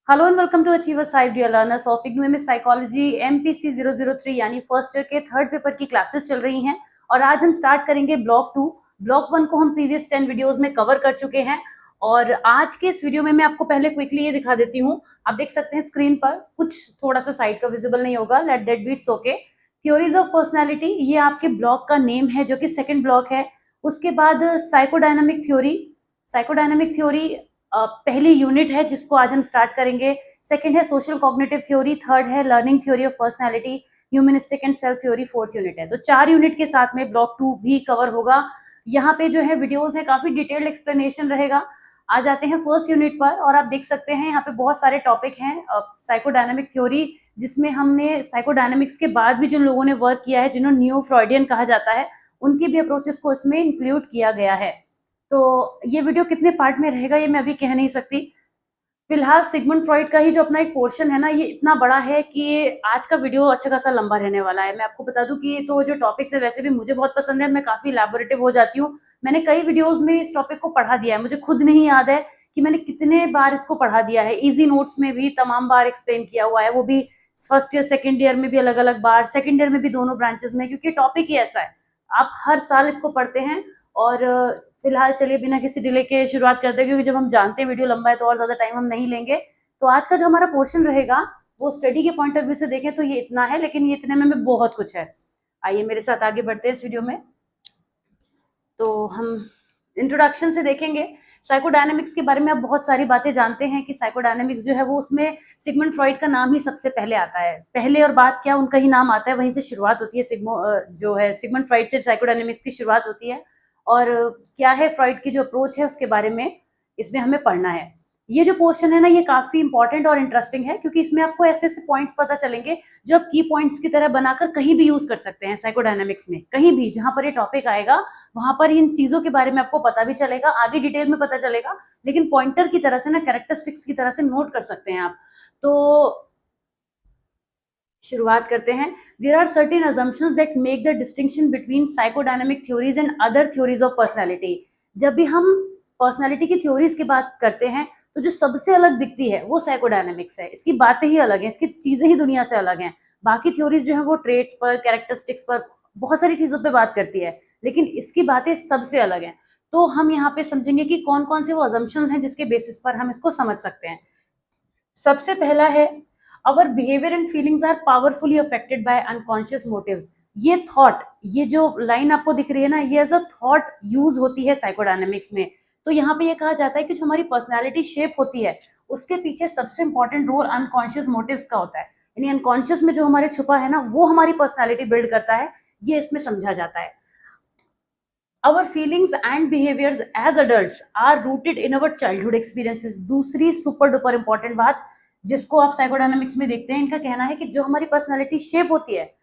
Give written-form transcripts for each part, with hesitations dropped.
Hello and welcome to achievers 5 dear learners of IGNOU में psychology MPC 003 यानी first year के third paper की classes चल रही हैं और आज हम स्टार्ट करेंगे ब्लॉक 2। ब्लॉक 1 को हम प्रीवियस 10 वीडियोस में कवर कर चुके हैं और आज के इस वीडियो में मैं आपको पहले क्विकली ये दिखा देती हूँ। आप देख सकते हैं स्क्रीन पर कुछ थोड़ा सा साइड का विजिबल नहीं होगा, let that be it's okay. Theories of personality, ये आपके ब्लॉक का नेम है जो कि सेकेंड ब्लॉक है। उसके बाद साइकोडायनामिक थ्योरी, साइकोडायनामिक थ्योरी पहली यूनिट है जिसको आज हम स्टार्ट करेंगे। सेकंड है सोशल कॉग्निटिव थ्योरी, थर्ड है learning theory of personality, humanistic and self theory fourth unit है। तो 4 यूनिट के साथ में ब्लॉक 2 भी कवर होगा। यहाँ पे जो है वीडियोस है, काफी डिटेल्ड एक्सप्लेनेशन रहेगा। आ जाते हैं फर्स्ट यूनिट पर और आप देख सकते हैं यहाँ पे बहुत सारे टॉपिक हैं। साइकोडायनामिक थ्योरी, जिसमें हमने साइकोडायनामिक्स के बाद भी जिन लोगों ने वर्क किया है, जिन्होंने नियो फ्रॉइडियन कहा जाता है, उनकी भी अप्रोचेस को इसमें इंक्लूड किया गया है। तो ये वीडियो कितने पार्ट में रहेगा ये मैं अभी कह नहीं सकती। फिलहाल सिगमंड फ्रॉइड का ही जो अपना एक पोर्शन है ना, ये इतना बड़ा है कि आज का वीडियो अच्छा खासा लंबा रहने वाला है। मैं आपको बता दूं कि तो जो टॉपिक्स है वैसे भी मुझे बहुत पसंद है, मैं काफी इलैबोरेटिव हो जाती हूँ। मैंने कई वीडियोस में इस टॉपिक को पढ़ा दिया है, मुझे खुद नहीं याद है कि मैंने कितने बार इसको पढ़ा दिया है। इजी नोट्स में भी तमाम बार एक्सप्लेन किया हुआ है, वो भी फर्स्ट ईयर सेकेंड ईयर में भी अलग अलग बार, सेकेंड ईयर में भी दोनों ब्रांचेस में, क्योंकि टॉपिक ही ऐसा है। आप हर साल इसको पढ़ते हैं। और फिलहाल चलिए बिना किसी डिले के शुरुआत करते हैं, क्योंकि जब हम जानते हैं वीडियो लंबा है तो और ज्यादा टाइम हम नहीं लेंगे। तो आज का जो हमारा पोर्शन रहेगा वो स्टडी के पॉइंट ऑफ व्यू से देखें तो ये इतना है, लेकिन ये इतने में बहुत कुछ है। आइए मेरे साथ आगे बढ़ते हैं इस वीडियो में। तो हम इंट्रोडक्शन से देखेंगे। साइकोडायनामिक्स के बारे में आप बहुत सारी बातें जानते हैं कि साइकोडायनामिक्स जो है वो, उसमें सिगमंड फ्रॉइड का नाम ही सबसे पहले आता है। पहले और बाद क्या, उनका ही नाम आता है, वहीं से शुरुआत होती है। जो है सिगमंड फ्रॉइड से साइकोडायनामिक्स की शुरुआत होती है। और क्या है फ्रॉइड की जो अप्रोच है उसके बारे में इसमें हमें पढ़ना है। ये जो पोर्शन है ना, ये काफी इंपॉर्टेंट और इंटरेस्टिंग है, क्योंकि इसमें आपको ऐसे ऐसे पॉइंट्स पता चलेंगे जो आप की पॉइंट्स की तरह बनाकर कहीं भी यूज कर सकते हैं। साइकोडायनामिक्स में कहीं भी जहां पर ये टॉपिक आएगा वहां पर इन चीजों के बारे में आपको पता भी चलेगा, आगे डिटेल में पता चलेगा, लेकिन पॉइंटर की तरह से ना, कैरेक्टरिस्टिक्स की तरह से नोट कर सकते हैं आप। तो शुरुआत करते हैं। There are certain assumptions that make the distinction between psychodynamic theories and other theories of personality. जब भी हम पर्सनैलिटी की थ्योरीज की बात करते हैं तो जो सबसे अलग दिखती है वो साइकोडायनामिक्स है। इसकी बातें ही अलग हैं, इसकी चीजें ही दुनिया से अलग हैं। बाकी थ्योरीज जो है वो ट्रेड्स पर, कैरेक्टरिस्टिक्स पर, बहुत सारी चीजों पर बात करती है, लेकिन इसकी बातें सबसे अलग हैं। तो हम यहाँ पे समझेंगे कि कौन कौन से वो अजम्पशंस हैं जिसके बेसिस पर हम इसको समझ सकते हैं। सबसे पहला है, our behaviour and feelings are powerfully affected by unconscious motives. ये थॉट, ये जो लाइन आपको दिख रही है ना, ये एज अ थॉट यूज होती है साइकोडायनामिक्स में। तो यहाँ पे ये कहा जाता है कि जो हमारी पर्सनैलिटी शेप होती है उसके पीछे सबसे इंपॉर्टेंट रोल अनकॉन्शियस मोटिव्स का होता है। यानी अनकॉन्शियस में जो हमारे छुपा है ना, वो हमारी पर्सनैलिटी बिल्ड करता है, ये इसमें समझा जाता है। Our feelings and behaviors as adults are rooted in our childhood experiences। दूसरी सुपर डुपर इंपॉर्टेंट बात जिसको आप साइकोडायनामिक्स में देखते हैं, इनका कहना है कि जो हमारी पर्सनालिटी शेप होती है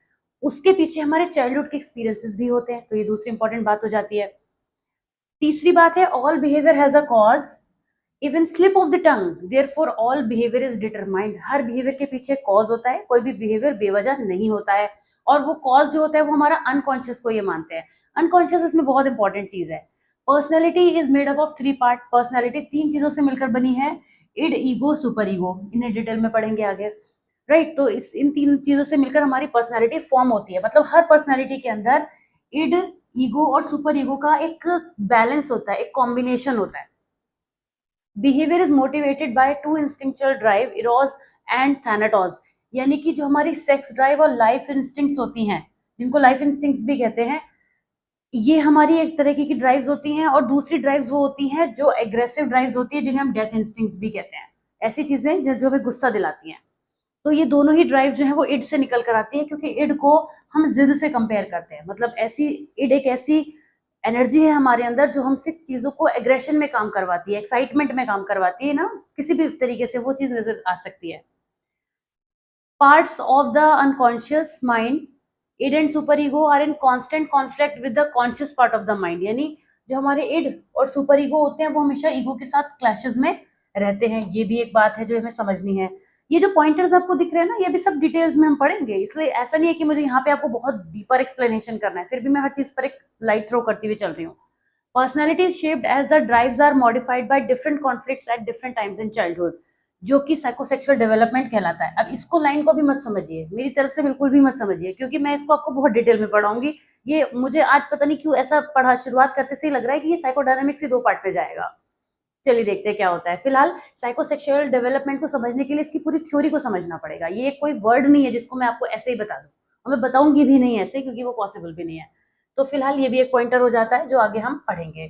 उसके पीछे हमारे चाइल्डहुड के एक्सपीरियंसेस भी होते हैं। तो ये दूसरी इंपॉर्टेंट बात हो जाती है। तीसरी बात है, all behaviour has a cause, even slip of the tongue, therefore all behaviour is determined. Her behaviour के पीछे कॉज होता है, कोई भी बिहेवियर बेवजह नहीं होता है। और वो कॉज जो होता है वो हमारा अनकॉन्शियस को ये मानते हैं। अनकॉन्शियस इसमें बहुत इंपॉर्टेंट चीज है। Personality is made up of 3 part. Personality 3 चीजों से मिलकर बनी है, इड, ईगो, सुपर ईगो। इन्हें डिटेल में पढ़ेंगे आगे, राइट। तो इन 3 चीजों से मिलकर हमारी पर्सनैलिटी फॉर्म होती है। मतलब हर पर्सनैलिटी के अंदर इड, ईगो और सुपर ईगो का एक बैलेंस होता है, एक कॉम्बिनेशन होता है। Behaviour is motivated by 2 instinctual drive, eros and thanatos. यानी कि जो हमारी सेक्स ड्राइव और लाइफ इंस्टिंक्ट्स होती हैं, जिनको लाइफ इंस्टिंक्ट्स भी कहते हैं, ये हमारी एक तरीके की ड्राइव्स होती हैं। और दूसरी ड्राइव्स वो होती हैं जो एग्रेसिव ड्राइव्स होती है, जिन्हें हम डेथ इंस्टिंक्ट्स भी कहते हैं। ऐसी चीजें जो हमें गुस्सा दिलाती हैं। तो ये दोनों ही ड्राइव जो है वो इड से निकल कर आती है, क्योंकि इड को हम जिद से कंपेयर करते हैं। मतलब ऐसी इड एक ऐसी एनर्जी है हमारे अंदर जो हमसे चीजों को एग्रेशन में काम करवाती है, एक्साइटमेंट में काम करवाती है ना, किसी भी तरीके से वो चीज नजर आ सकती है। Parts of the unconscious mind, id and super ego are in constant conflict with the conscious part of the mind. यानी जो हमारे इड और सुपर ईगो होते हैं वो हमेशा ईगो के साथ क्लैशेस में रहते हैं। ये भी एक बात है जो हमें समझनी है। ये जो पॉइंटर्स आपको दिख रहे हैं ना, ये भी सब डिटेल्स में हम पढ़ेंगे, इसलिए ऐसा नहीं है कि मुझे यहाँ पे आपको बहुत डीपर एक्सप्लेनेशन करना है। फिर भी मैं हर चीज पर एक लाइट थ्रो करती हुई चल रही हूँ। Personality is shaped as the drives are modified by different conflicts at different times in childhood। जो कि साइकोसेक्सुअल डेवलपमेंट कहलाता है। अब इसको लाइन को भी मत समझिए, मेरी तरफ से बिल्कुल भी मत समझिए, क्योंकि मैं इसको आपको बहुत डिटेल में पढ़ाऊंगी। ये मुझे आज पता नहीं क्यों ऐसा पढ़ा, शुरुआत करते से ही लग रहा है कि ये साइकोडायनामिक्स से 2 पार्ट में जाएगा। चलिए देखते हैं क्या होता है। फिलहाल साइकोसेक्सुअल डेवलपमेंट को समझने के लिए इसकी पूरी थ्योरी को समझना पड़ेगा। ये कोई वर्ड नहीं है जिसको मैं आपको ऐसे ही बता दूं, और मैं बताऊंगी भी नहीं ऐसे, क्योंकि वो पॉसिबल भी नहीं है। तो फिलहाल ये भी एक पॉइंटर हो जाता है जो आगे हम पढ़ेंगे।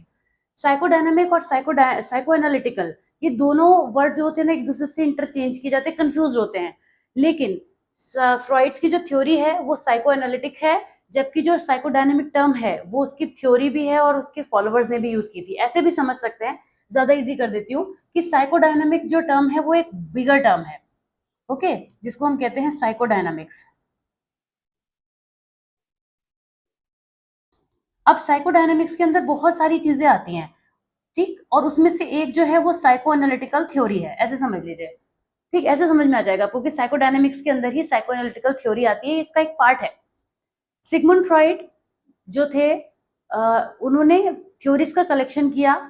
साइकोडायनामिक और साइको एनालिटिकल, ये दोनों वर्ड जो होते हैं ना, एक दूसरे से इंटरचेंज किए जाते हैं, कंफ्यूज होते हैं। लेकिन फ्रॉइड्स की जो थ्योरी है वो साइको एनालिटिक है, जबकि जो साइकोडायनामिक टर्म है वो उसकी थ्योरी भी है और उसके फॉलोअर्स ने भी यूज की थी। ऐसे भी समझ सकते हैं, ज्यादा इजी कर देती हूँ, कि साइकोडायनामिक जो टर्म है वो एक बिगर टर्म है, ओके, जिसको हम कहते हैं साइकोडायनामिक्स। अब साइकोडायनामिक्स के अंदर बहुत सारी चीजें आती हैं, ठीक, और उसमें से एक जो है वो साइको एनालिटिकल थ्योरी है, ऐसे समझ लीजिए। ठीक, ऐसे समझ में आ जाएगा आपको कि साइकोडायनामिक्स के अंदर ही साइको एनालिटिकल थ्योरी आती है, इसका एक पार्ट है। सिगमुंड फ्रॉइड जो थे, उन्होंने थ्योरीज का कलेक्शन किया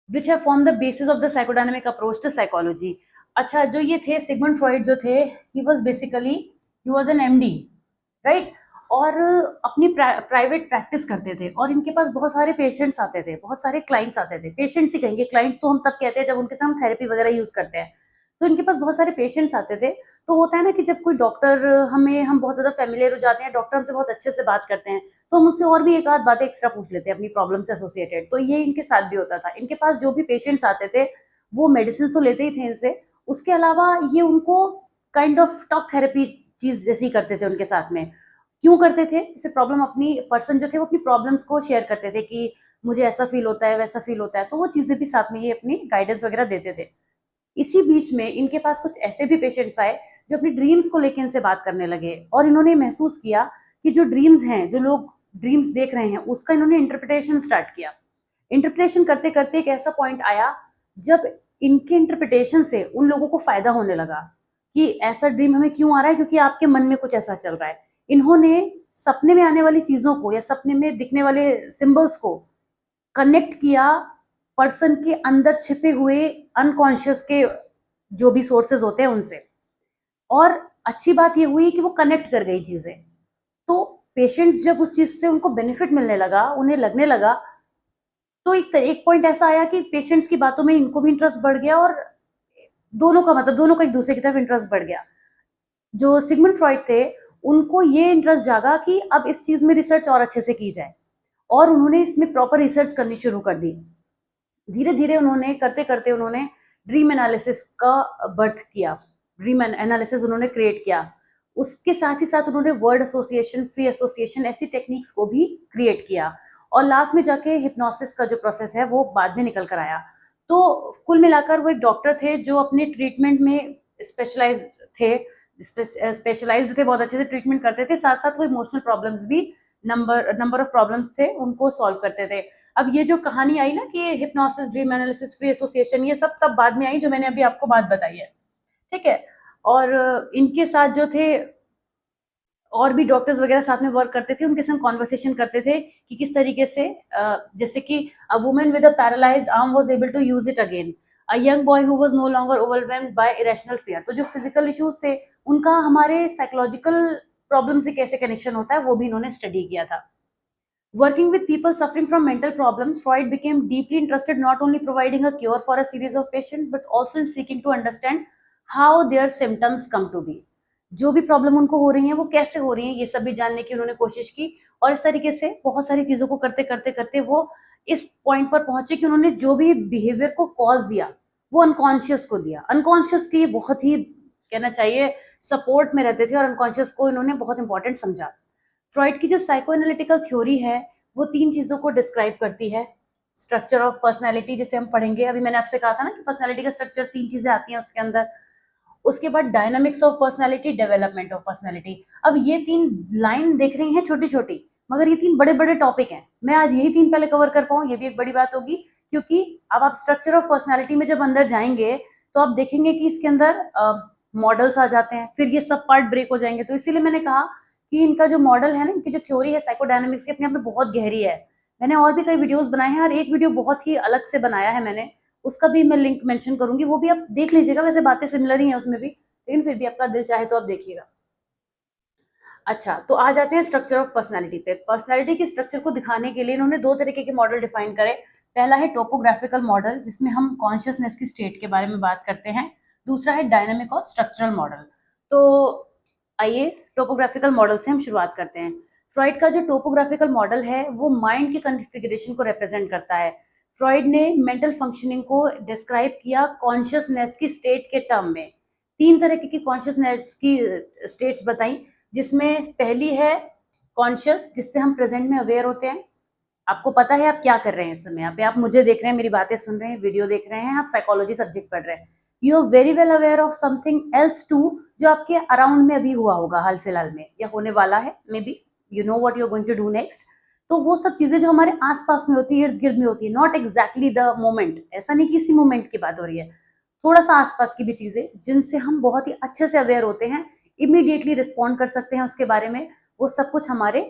which have formed the basis of the psychodynamic approach to psychology। अच्छा, जो ये थे सिगमंड फ्रॉइड जो थे, he was an MD, right, और अपनी प्राइवेट प्रैक्टिस करते थे, और इनके पास बहुत सारे पेशेंट्स आते थे, बहुत सारे क्लाइंट्स आते थे। पेशेंट्स ही कहेंगे, क्लाइंट्स तो हम तब कहते हैं जब उनके साथ हम थेरेपी वगैरह यूज करते हैं। तो इनके पास बहुत सारे पेशेंट्स आते थे। तो होता है ना कि जब कोई डॉक्टर, हम बहुत ज्यादा फेमिलियर हो जाते हैं, डॉक्टर हमसे बहुत अच्छे से बात करते हैं, तो हम उससे और भी एक आध बातें एक्स्ट्रा पूछ लेते हैं अपनी प्रॉब्लम से एसोसिएटेड। तो ये इनके साथ भी होता था। इनके पास जो भी पेशेंट्स आते थे वो मेडिसिन तो लेते ही थे इनसे, उसके अलावा ये उनको काइंड ऑफ टॉक थेरेपी चीज जैसी करते थे उनके साथ में। क्यों करते थे? इसे प्रॉब्लम, अपनी पर्सन जो थे वो अपनी प्रॉब्लम्स को शेयर करते थे कि मुझे ऐसा फील होता है, वैसा फील होता है, तो वो चीजें भी साथ में ये अपनी गाइडेंस वगैरह देते थे। इसी बीच में इनके पास कुछ ऐसे भी पेशेंट्स आए जो अपनी ड्रीम्स को लेकर इनसे बात करने लगे, और इन्होंने महसूस किया कि जो ड्रीम्स हैं, जो लोग ड्रीम्स देख रहे हैं, उसका इन्होंने इंटरप्रिटेशन स्टार्ट किया। इंटरप्रिटेशन करते करते एक ऐसा पॉइंट आया जब इनके इंटरप्रिटेशन से उन लोगों को फायदा होने लगा कि ऐसा ड्रीम हमें क्यों आ रहा है, क्योंकि आपके मन में कुछ ऐसा चल रहा है। इन्होंने सपने में आने वाली चीजों को या सपने में दिखने वाले सिंबल्स को कनेक्ट किया पर्सन के अंदर छिपे हुए अनकॉन्शियस के जो भी सोर्सेज होते हैं उनसे, और अच्छी बात ये हुई कि वो कनेक्ट कर गई चीजें। तो पेशेंट्स जब उस चीज से उनको बेनिफिट मिलने लगा, उन्हें लगने लगा, तो एक पॉइंट ऐसा आया कि पेशेंट्स की बातों में इनको भी इंटरेस्ट बढ़ गया, और दोनों का एक दूसरे की तरफ इंटरेस्ट बढ़ गया। जो सिगमंड फ्रॉइड थे, उनको ये इंटरेस्ट जागा कि अब इस चीज में रिसर्च और अच्छे से की जाए, और उन्होंने इसमें प्रॉपर रिसर्च करनी शुरू कर दी। धीरे धीरे उन्होंने करते करते उन्होंने ड्रीम एनालिसिस का बर्थ किया, ड्रीम एनालिसिस उन्होंने क्रिएट किया। उसके साथ ही साथ उन्होंने वर्ड एसोसिएशन, फ्री एसोसिएशन, ऐसी टेक्निक्स को भी क्रिएट किया, और लास्ट में जाके हिप्नोसिस का जो प्रोसेस है वो बाद में निकल कर आया। तो कुल मिलाकर वो एक डॉक्टर थे जो अपने ट्रीटमेंट में स्पेशलाइज थे, स्पेशलाइज्ड थे, बहुत अच्छे से ट्रीटमेंट करते थे। साथ साथ वो इमोशनल प्रॉब्लम्स भी, नंबर ऑफ प्रॉब्लम्स थे, उनको सॉल्व करते थे। अब ये जो कहानी आई ना कि hypnosis, dream analysis, free association, ये सब तब बाद में आई जो मैंने अभी आपको बात बताई है, ठीक है। और इनके साथ जो थे और भी डॉक्टर्स वगैरह साथ में वर्क करते थे, उनके संग कॉन्वर्सेशन करते थे कि किस तरीके से, जैसे कि a woman with a paralysed arm was able to use it again, a young boy who was no longer overwhelmed by irrational fear. तो जो फिजिकल इश्यूज थे उनका हमारे साइकोलॉजिकल प्रॉब्लम से कैसे कनेक्शन होता है वो भी इन्होंने स्टडी किया था। Working with people suffering from mental problems, Freud became deeply interested not only providing a cure for a series of patients but also in seeking to understand how their symptoms come to be। जो भी problem उनको हो रही है वो कैसे हो रही है, ये सब भी जानने की उन्होंने कोशिश की, और इस तरीके से बहुत सारी चीजों को करते करते करते वो इस पॉइंट पर पहुंचे कि उन्होंने जो भी बिहेवियर को कॉज दिया वो अनकॉन्शियस को दिया। अनकॉन्शियस की बहुत ही, कहना चाहिए, सपोर्ट में रहते थे, और अनकॉन्शियस को इन्होंने बहुत इंपॉर्टेंट समझा। फ्रॉइड की जो साइको एनालिटिकल थ्योरी है वो 3 चीजों को डिस्क्राइब करती है। स्ट्रक्चर ऑफ पर्सनैलिटी, जिसे हम पढ़ेंगे, अभी मैंने आपसे कहा था ना कि पर्सनैलिटी का स्ट्रक्चर 3 चीजें आती हैं उसके अंदर। उसके बाद dynamics of personality, development of personality. अब ये 3 लाइन देख रही हैं छोटी छोटी, मगर ये 3 बड़े बड़े टॉपिक हैं। मैं आज यही 3 पहले कवर कर पाऊँ, ये भी एक बड़ी बात होगी, क्योंकि अब आप स्ट्रक्चर ऑफ पर्सनैलिटी में जब अंदर जाएंगे तो आप देखेंगे कि इसके अंदर मॉडल्स आ जाते हैं, फिर ये सब पार्ट ब्रेक हो जाएंगे। तो इसीलिए मैंने कहा कि इनका जो मॉडल है ना, इनकी जो थ्योरी है साइकोडायनामिक्स की, अपने आप में बहुत गहरी है। मैंने और भी कई वीडियोस बनाए हैं, और एक वीडियो बहुत ही अलग से बनाया है मैंने, उसका भी मैं लिंक मेंशन करूंगी, वो भी आप देख लीजिएगा। वैसे बातें सिमिलर ही हैं उसमें भी, लेकिन फिर भी आपका दिल चाहे तो आप देखिएगा। अच्छा, तो आ जाते हैं स्ट्रक्चर ऑफ पर्सनैलिटी पे। पर्सनैलिटी की स्ट्रक्चर को दिखाने के लिए इन्होंने दो तरीके के मॉडल डिफाइन करे। पहला है टोपोग्राफिकल मॉडल, जिसमें हम कॉन्शियसनेस की स्टेट के बारे में बात करते हैं। दूसरा है डायनामिक और स्ट्रक्चरल मॉडल। तो आइए टोपोग्राफिकल मॉडल से हम शुरुआत करते हैं। फ्रॉइड का जो टोपोग्राफिकल मॉडल है वो माइंड की कॉन्फ़िगरेशन को रिप्रेजेंट करता है। फ्रॉइड ने मेंटल फंक्शनिंग को डिस्क्राइब किया कॉन्शियसनेस की स्टेट के टर्म में। तीन तरह की कॉन्शियसनेस की स्टेट्स बताई, जिसमें पहली है कॉन्शियस, जिससे हम प्रेजेंट में अवेयर होते हैं। आपको पता है आप क्या कर रहे हैं इस समय, यहाँ पे आप मुझे देख रहे हैं, मेरी बातें सुन रहे हैं, वीडियो देख रहे हैं, आप साइकोलॉजी सब्जेक्ट पढ़ रहे हैं। You are very well aware of something else too, जो आपके अराउंड में अभी हुआ होगा, हाल फिलहाल में या होने वाला है, maybe you know what you are going to do next. तो वो सब चीजें जो हमारे आसपास में होती है, इर्द गिर्द में होती है, नॉट एग्जैक्टली द मोमेंट, ऐसा नहीं कि इसी मोमेंट की बात हो रही है, थोड़ा सा आसपास की भी चीजें जिनसे हम बहुत ही अच्छे से अवेयर होते हैं, इमीडिएटली रिस्पॉन्ड कर सकते हैं उसके बारे में, वो सब कुछ हमारे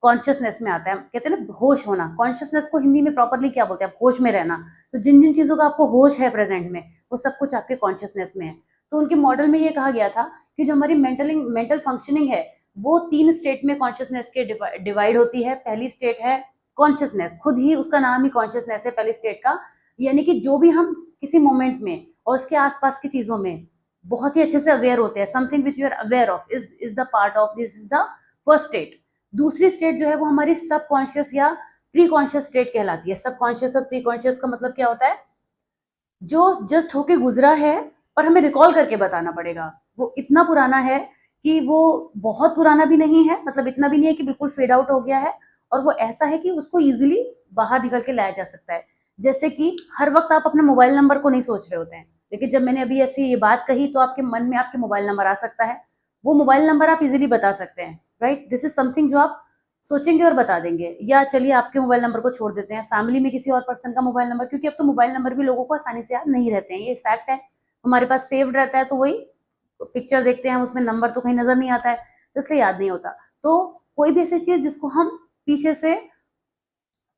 कॉन्शियसनेस में आता है। कहते हैं ना होश होना, कॉन्शियसनेस को हिंदी में प्रॉपरली क्या बोलते हैं, होश में रहना। तो जिन जिन चीजों का आपको होश है प्रेजेंट में, वो सब कुछ आपके कॉन्शियसनेस में है। तो उनके मॉडल में ये कहा गया था कि जो हमारी मेंटल फंक्शनिंग है वो तीन स्टेट में कॉन्शियसनेस के डिवाइड होती है। पहली स्टेट है कॉन्शियसनेस, खुद ही उसका नाम ही कॉन्शियसनेस है पहली स्टेट का, यानी कि जो भी हम किसी मोमेंट में और उसके आसपास की चीजों में बहुत ही अच्छे से अवेयर होते हैं, something which you are aware of is the part of this, is the first state. दूसरी स्टेट जो है वो हमारी सब कॉन्शियस या प्री कॉन्शियस स्टेट कहलाती है। सब कॉन्शियस और प्री कॉन्शियस का मतलब क्या होता है, जो जस्ट होके गुजरा है पर हमें रिकॉल करके बताना पड़ेगा। वो इतना पुराना है कि वो बहुत पुराना भी नहीं है, मतलब इतना भी नहीं है कि बिल्कुल फेड आउट हो गया है, और वो ऐसा है कि उसको इजीली बाहर निकल के लाया जा सकता है। जैसे कि हर वक्त आप अपने मोबाइल नंबर को नहीं सोच रहे होते हैं, लेकिन जब मैंने अभी ऐसी ये बात कही तो आपके मन में आपके मोबाइल नंबर आ सकता है। वो मोबाइल नंबर आप इजीली बता सकते हैं, राइट। दिस इज समथिंग जो आप सोचेंगे और बता देंगे। या चलिए आपके मोबाइल नंबर को छोड़ देते हैं, फैमिली में किसी और पर्सन का मोबाइल नंबर, क्योंकि अब तो मोबाइल नंबर भी लोगों को आसानी से याद नहीं रहते हैं, ये फैक्ट है। हमारे पास सेव्ड रहता है, तो वही पिक्चर देखते हैं, उसमें नंबर तो कहीं नजर नहीं आता है, तो इसलिए याद नहीं होता। तो कोई भी ऐसी चीज जिसको हम पीछे से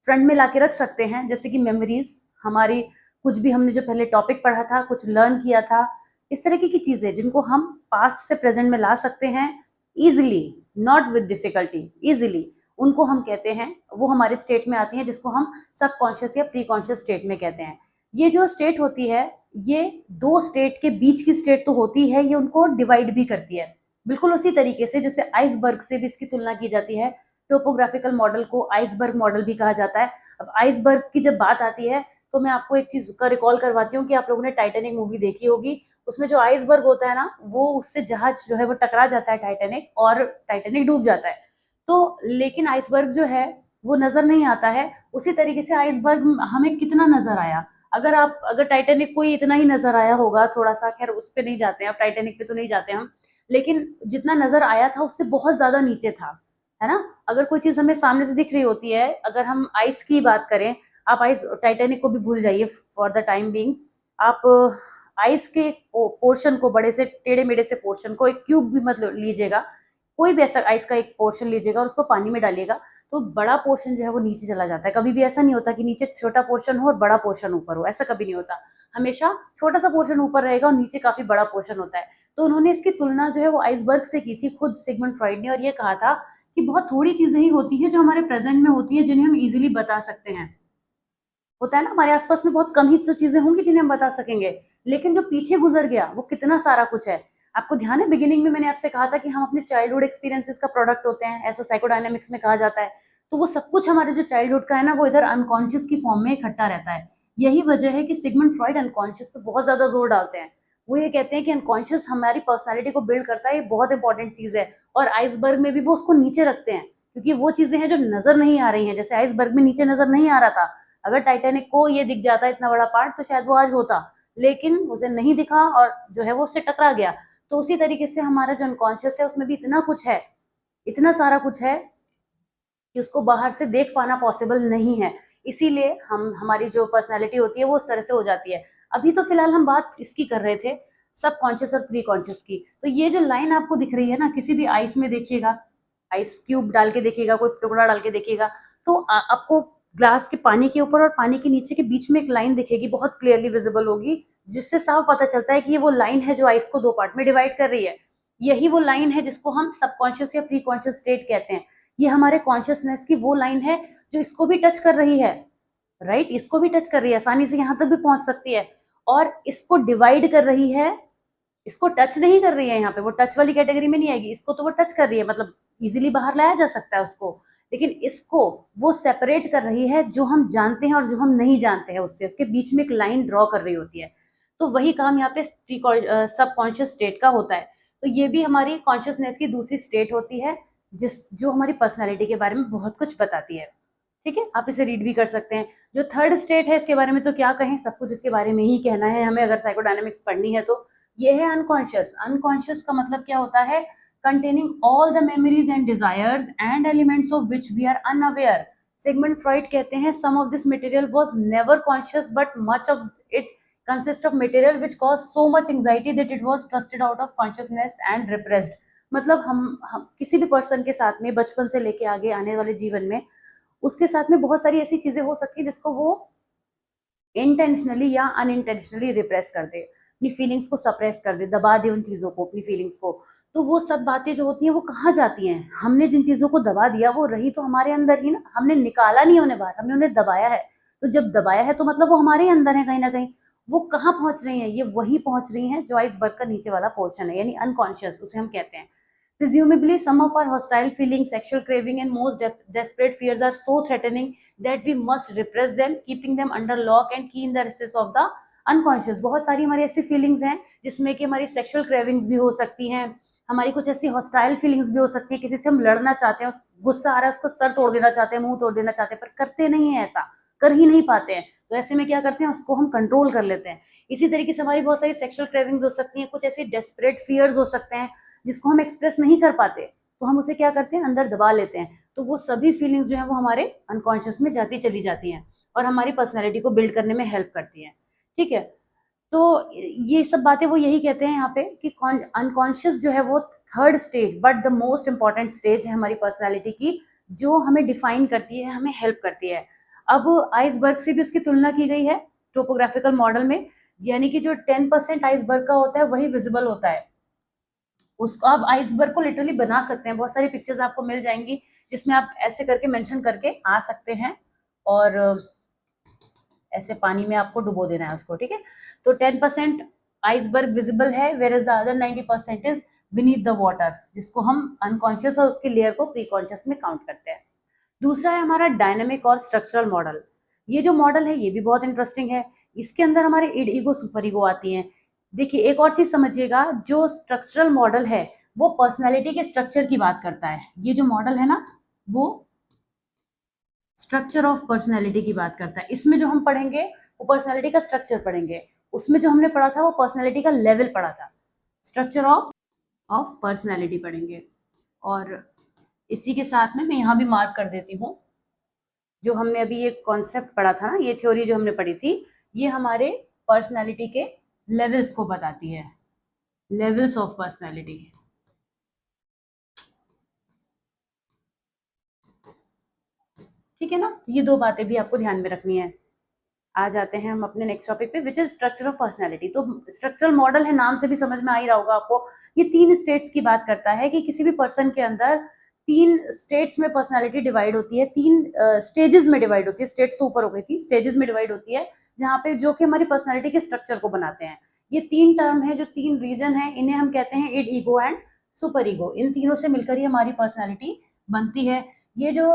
फ्रंट में लाके रख सकते हैं, जैसे कि मेमोरीज, हमारी कुछ भी हमने जो पहले टॉपिक पढ़ा था, कुछ लर्न किया था, इस तरीके की चीजें जिनको हम पास्ट से प्रेजेंट में ला सकते हैं easily, not with difficulty, easily, उनको हम कहते हैं, वो हमारे स्टेट में आती हैं, जिसको हम सब कॉन्शियस या प्री कॉन्शियस स्टेट में कहते हैं। ये जो स्टेट होती है, ये दो स्टेट के बीच की स्टेट तो होती है, ये उनको डिवाइड भी करती है, बिल्कुल उसी तरीके से जैसे आइसबर्ग से भी इसकी तुलना की जाती है। टोपोग्राफिकल मॉडल को आइसबर्ग मॉडल भी कहा जाता है। अब आइसबर्ग की जब बात आती है तो मैं आपको एक चीज का रिकॉल करवाती हूँ कि आप लोगों ने टाइटैनिक मूवी देखी होगी, उसमें जो आइसबर्ग होता है ना, वो उससे जहाज जो है वो टकरा जाता है टाइटैनिक, और टाइटैनिक डूब जाता है। तो लेकिन आइसबर्ग जो है वो नजर नहीं आता है। उसी तरीके से आइसबर्ग हमें कितना नजर आया, अगर टाइटैनिक को इतना ही नजर आया होगा थोड़ा सा, खैर उस पे नहीं जाते हैं, अब टाइटैनिक पे तो नहीं जाते हम, लेकिन जितना नजर आया था उससे बहुत ज्यादा नीचे था, है ना। अगर कोई चीज हमें सामने से दिख रही होती है, अगर हम आइस की बात करें, आप आइस टाइटैनिक को भी भूल जाइए फॉर द टाइम बीइंग, आप आइस के पोर्शन को, बड़े से टेढ़े मेढ़े से पोर्शन को, एक क्यूब भी मतलब लीजिएगा, कोई भी ऐसा आइस का एक पोर्शन लीजिएगा और उसको पानी में डालिएगा, तो बड़ा पोर्शन जो है वो नीचे चला जाता है। कभी भी ऐसा नहीं होता कि नीचे छोटा पोर्शन हो और बड़ा पोर्शन ऊपर हो, ऐसा कभी नहीं होता। हमेशा छोटा सा पोर्शन ऊपर रहेगा और नीचे काफी बड़ा पोर्शन होता है। तो उन्होंने इसकी तुलना जो है वो आइसबर्ग से की थी, खुद सिगमंड फ्रॉइड ने, और ये कहा था कि बहुत थोड़ी चीजें ही होती है जो हमारे प्रेजेंट में होती है, जिन्हें हम इजीली बता सकते हैं। होता है ना, हमारे आसपास में बहुत कम ही तो चीजें होंगी जिन्हें हम बता सकेंगे, लेकिन जो पीछे गुजर गया वो कितना सारा कुछ है। आपको ध्यान है बिगिनिंग में मैंने आपसे कहा था कि हम अपने चाइल्डहुड एक्सपीरियंसेस का प्रोडक्ट होते हैं, ऐसा साइकोडायनेमिक्स में कहा जाता है। तो वो सब कुछ हमारे जो चाइल्डहुड का है ना, वो इधर अनकॉन्शियस की फॉर्म में इकट्ठा रहता है। यही वजह है कि सिगमंड फ्रॉइड अनकॉन्शियस पे बहुत ज्यादा जोर डालते हैं। वो ये कहते हैं कि अनकॉन्शियस हमारी पर्सनैलिटी को बिल्ड करता है, ये बहुत इंपॉर्टेंट चीज है। और आइसबर्ग में भी वो उसको नीचे रखते हैं, क्योंकि वो चीजें हैं जो नजर नहीं आ रही हैं। जैसे आइसबर्ग में नीचे नजर नहीं आ रहा था, अगर टाइटैनिक को ये दिख जाता इतना बड़ा पार्ट तो शायद वो आज होता, लेकिन उसे नहीं दिखा और जो है वो उससे टकरा गया। तो उसी तरीके से हमारा जो अनकॉन्शियस है उसमें भी इतना कुछ है, इतना सारा कुछ है कि उसको बाहर से देख पाना पॉसिबल नहीं है। इसीलिए हमारी जो पर्सनैलिटी होती है वो उस तरह से हो जाती है। अभी तो फिलहाल हम बात इसकी कर रहे थे, सब कॉन्शियस और प्री कॉन्शियस की। तो ये जो लाइन आपको दिख रही है ना, किसी भी आइस में देखिएगा, आइस क्यूब डाल के देखिएगा, कोई टुकड़ा डाल के देखिएगा, तो आपको ग्लास के पानी के ऊपर और पानी के नीचे के बीच में एक लाइन दिखेगी, बहुत क्लियरली विजिबल होगी, जिससे साफ पता चलता है कि ये वो लाइन है जो आइस को दो पार्ट में डिवाइड कर रही है। यही वो लाइन है जिसको हम सबकॉन्शियस या प्री कॉन्शियस स्टेट कहते हैं। ये हमारे कॉन्शियसनेस की वो लाइन है जो इसको भी टच कर रही है, राइट, इसको भी टच कर रही है, आसानी से यहाँ तक भी पहुंच सकती है, और इसको डिवाइड कर रही है, इसको टच नहीं कर रही है, यहाँ पे वो टच वाली कैटेगरी में नहीं आएगी, इसको तो वो टच कर रही है, मतलब इजीली बाहर लाया जा सकता है उसको, लेकिन इसको वो सेपरेट कर रही है, जो हम जानते हैं और जो हम नहीं जानते हैं उससे, उसके बीच में एक लाइन ड्रॉ कर रही होती है। तो वही काम यहाँ पे सबकॉन्शियस स्टेट का होता है। तो ये भी हमारी कॉन्शियसनेस की दूसरी स्टेट होती है, जो हमारी पर्सनैलिटी के बारे में बहुत कुछ बताती है। ठीक है, आप इसे रीड भी कर सकते हैं। जो थर्ड स्टेट है इसके बारे में तो क्या कहें, सब कुछ इसके बारे में ही कहना है हमें, अगर साइकोडायनेमिक्स पढ़नी है तो। ये है अनकॉन्शियस। अनकॉन्शियस का मतलब क्या होता है, containing all the memories and desires and elements of which we are unaware. Sigmund Freud कहते हैं some of this material was never conscious but much of it consists of material which caused so much anxiety that it was thrusted out of consciousness and repressed. मतलब हम किसी भी person के साथ में बचपन से लेके आगे आने वाले जीवन में उसके साथ में बहुत सारी ऐसी चीजें हो सकती है जिसको वो इंटेंशनली या अनइंटेंशनली रिप्रेस कर दे, अपनी फीलिंग्स को सप्रेस कर दे, दबा दे उन चीजों को, अपनी फीलिंग्स को। तो वो सब बातें जो होती हैं वो कहाँ जाती हैं, हमने जिन चीजों को दबा दिया वो रही तो हमारे अंदर ही ना, हमने निकाला नहीं उन्हें बाहर, हमने उन्हें दबाया है। तो जब दबाया है तो मतलब वो हमारे अंदर है कहीं ना कहीं। वो कहाँ पहुंच रही हैं, ये वही पहुंच रही हैं जो आइसबर्ग का नीचे वाला पोर्शन है, यानी अनकॉन्शियस उसे हम कहते हैं। Presumably, some of our hostile feelings, sexual craving, and most desperate fears are so threatening that we must repress them, keeping them under lock and key in the recesses of the unconscious. बहुत सारी हमारी ऐसी feelings हैं जिसमें कि हमारी sexual cravings भी हो सकती हैं, हमारी कुछ ऐसी हॉस्टाइल फीलिंग्स भी हो सकती है, किसी से हम लड़ना चाहते हैं, गुस्सा आ रहा है उसको सर तोड़ देना चाहते हैं, मुंह तोड़ देना चाहते हैं, पर करते नहीं है, ऐसा कर ही नहीं पाते हैं। तो ऐसे में क्या करते हैं, उसको हम कंट्रोल कर लेते हैं। इसी तरीके से हमारी बहुत सारी सेक्सुअल क्रेविंग्स हो सकती हैं, कुछ ऐसी डेस्परेट फियर्स हो सकते हैं जिसको हम एक्सप्रेस नहीं कर पाते, तो हम उसे क्या करते हैं, अंदर दबा लेते हैं। तो वो सभी फीलिंग्स जो है वो हमारे अनकॉन्शियस में जाती चली जाती हैं और हमारी पर्सनैलिटी को बिल्ड करने में हेल्प करती हैं। ठीक है, तो ये सब बातें वो यही कहते हैं यहाँ पे कि अनकॉन्शियस जो है वो third stage but the most important stage है हमारी पर्सनैलिटी की, जो हमें डिफाइन करती है, हमें हेल्प करती है। अब आइसबर्ग से भी उसकी तुलना की गई है टोपोग्राफिकल मॉडल में, यानी कि जो 10% आइसबर्ग का होता है वही विजिबल होता है। उसको आप आइसबर्ग को लिटरली बना सकते हैं, बहुत सारी पिक्चर्स आपको मिल जाएंगी जिसमें आप ऐसे करके मेंशन करके आ सकते हैं और ऐसे पानी में आपको डुबो देना है उसको। ठीक है, तो 10% आइसबर्ग विजिबल है, where is the other 90% is beneath the water, जिसको हम अनकॉन्शियस और उसकी लेयर को प्री कॉन्शियस में काउंट करते हैं। दूसरा है हमारा डायनेमिक और स्ट्रक्चरल मॉडल। ये जो मॉडल है ये भी बहुत इंटरेस्टिंग है, इसके अंदर हमारे इड ईगो सुपर ईगो आती हैं। देखिए एक और चीज समझिएगा, जो स्ट्रक्चरल मॉडल है वो पर्सनैलिटी के स्ट्रक्चर की बात करता है। ये जो मॉडल है ना वो स्ट्रक्चर ऑफ पर्सनैलिटी की बात करता है। इसमें जो हम पढ़ेंगे वो पर्सनैलिटी का स्ट्रक्चर पढ़ेंगे, उसमें जो हमने पढ़ा था वो पर्सनैलिटी का लेवल पढ़ा था, स्ट्रक्चर ऑफ पर्सनैलिटी पढ़ेंगे। और इसी के साथ में मैं यहाँ भी मार्क कर देती हूँ, जो हमने अभी ये कॉन्सेप्ट पढ़ा था ना, ये थ्योरी जो हमने पढ़ी थी, ये हमारे पर्सनैलिटी के लेवल्स को बताती है, लेवल्स ऑफ पर्सनैलिटी। ठीक है ना, ये दो बातें भी आपको ध्यान में रखनी है। आ जाते हैं हम अपने नेक्स्ट टॉपिक पे, which is structure of personality. तो स्ट्रक्चरल मॉडल है, नाम से भी समझ में आ ही रहा होगा आपको, ये 3 स्टेट्स की बात करता है कि किसी भी पर्सन के अंदर 3 स्टेट्स में पर्सनैलिटी डिवाइड होती है, 3 स्टेजेस में डिवाइड होती है, स्टेट्स तो ऊपर हो गई थी, स्टेजेस में डिवाइड होती है, जहाँ पे जो कि हमारी पर्सनैलिटी के स्ट्रक्चर को बनाते हैं। ये 3 टर्म है, जो 3 रीजन है, इन्हें हम कहते हैं id ego and super ego. इन तीनों से मिलकर ही हमारी पर्सनैलिटी बनती है। ये जो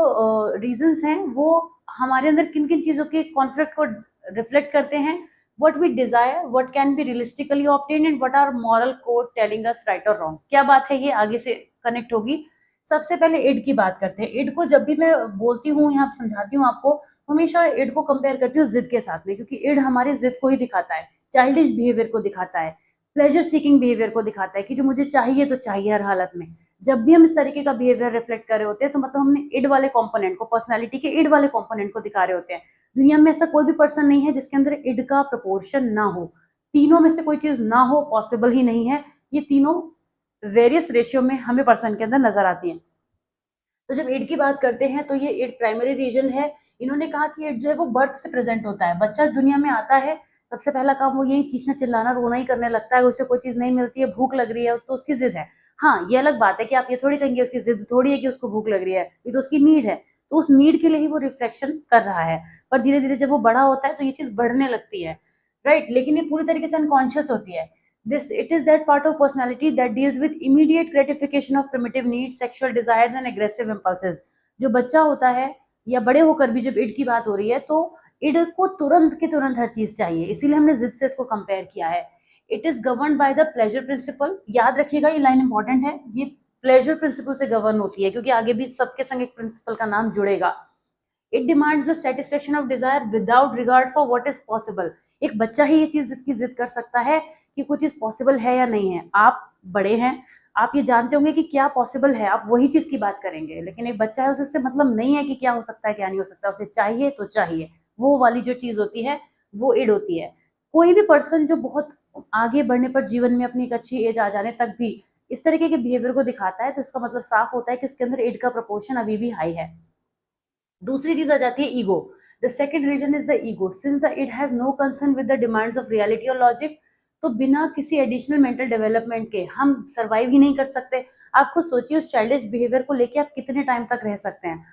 रीजंस हैं वो हमारे अंदर किन किन चीज़ों के कॉन्फ्लिक्ट को रिफ्लेक्ट करते हैं, what we desire, what can be realistically obtained and what are moral code telling us right or wrong। क्या बात है, ये आगे से कनेक्ट होगी। सबसे पहले इड की बात करते हैं। इड को जब भी मैं बोलती हूँ, यहाँ समझाती हूँ आपको, हमेशा इड को कंपेयर करती हूँ जिद के साथ में, क्योंकि इड हमारी जिद को ही दिखाता है, चाइल्डिश बिहेवियर को दिखाता है, प्लेजर सीकिंग बिहेवियर को दिखाता है कि जो मुझे चाहिए तो चाहिए हर हालत में। जब भी हम इस तरीके का बिहेवियर रिफ्लेक्ट कर रहे होते हैं तो मतलब हमने इड वाले कंपोनेंट को, पर्सनालिटी के इड वाले कंपोनेंट को दिखा रहे होते हैं। दुनिया में ऐसा कोई भी पर्सन नहीं है जिसके अंदर इड का प्रोपोर्शन ना हो, तीनों में से कोई चीज ना हो पॉसिबल ही नहीं है। ये तीनों वेरियस रेशियो में हमें पर्सन के अंदर नजर आती हैं। तो जब इड की बात करते हैं तो ये इड प्राइमरी रीजन है, इन्होंने कहा कि इड जो है वो बर्थ से प्रेजेंट होता है। बच्चा दुनिया में आता है, सबसे पहला काम वो यही चीखना चिल्लाना रोना ही करने लगता है। उसे कोई चीज नहीं मिलती है, भूख लग रही है तो उसकी जिद है। हाँ, ये अलग बात है कि आप ये थोड़ी कहेंगे उसकी जिद थोड़ी है कि उसको भूख लग रही है, ये तो उसकी नीड है। तो उस नीड के लिए ही वो रिफ्लेक्शन कर रहा है। पर धीरे धीरे जब वो बड़ा होता है तो ये चीज बढ़ने लगती है, राइट। लेकिन ये पूरी तरीके से अनकॉन्शियस होती है। This it is that part of personality that deals with immediate gratification of primitive needs, sexual desires and aggressive impulses. जो बच्चा होता है या बड़े होकर भी जब इड की बात हो रही है तो इड को तुरंत के तुरंत हर चीज चाहिए, इसीलिए हमने जिद से इसको कंपेयर किया है। It is govern by the pleasure principal. याद रखिएगा, ये लाइन इंपॉर्टेंट है, ये प्लेजर प्रिंसिपल से गवर्न होती है, क्योंकि आगे भी सबके संग एक प्रिंसिपल का नाम जुड़ेगा। It demands the satisfaction of desire without regard for what is possible. एक बच्चा ही ये चीज की जिद कर सकता है कि कुछ चीज पॉसिबल है या नहीं है। आप बड़े हैं, आप ये जानते होंगे कि क्या पॉसिबल है, आप वही चीज की बात करेंगे। लेकिन एक बच्चा है, उससे मतलब नहीं है कि क्या हो सकता है क्या नहीं हो सकता, उसे चाहिए तो चाहिए। वो वाली जो चीज होती है वो इड होती है। कोई भी पर्सन जो बहुत आगे बढ़ने पर जीवन में अपनी एक अच्छी एज आ जाने तक भी इस तरीके के बिहेवियर को दिखाता है, तो इसका मतलब साफ होता है कि उसके अंदर इड का प्रोपोर्शन अभी भी हाई है। दूसरी चीज आ जाती है ego. The second reason is the ego. Since the it has no concern with the demands of reality और लॉजिक, तो बिना किसी एडिशनल मेंटल डेवलपमेंट के हम सर्वाइव ही नहीं कर सकते। आप खुद सोचिए, उस चाइल्डिश बिहेवियर को लेके आप कितने टाइम तक रह सकते हैं।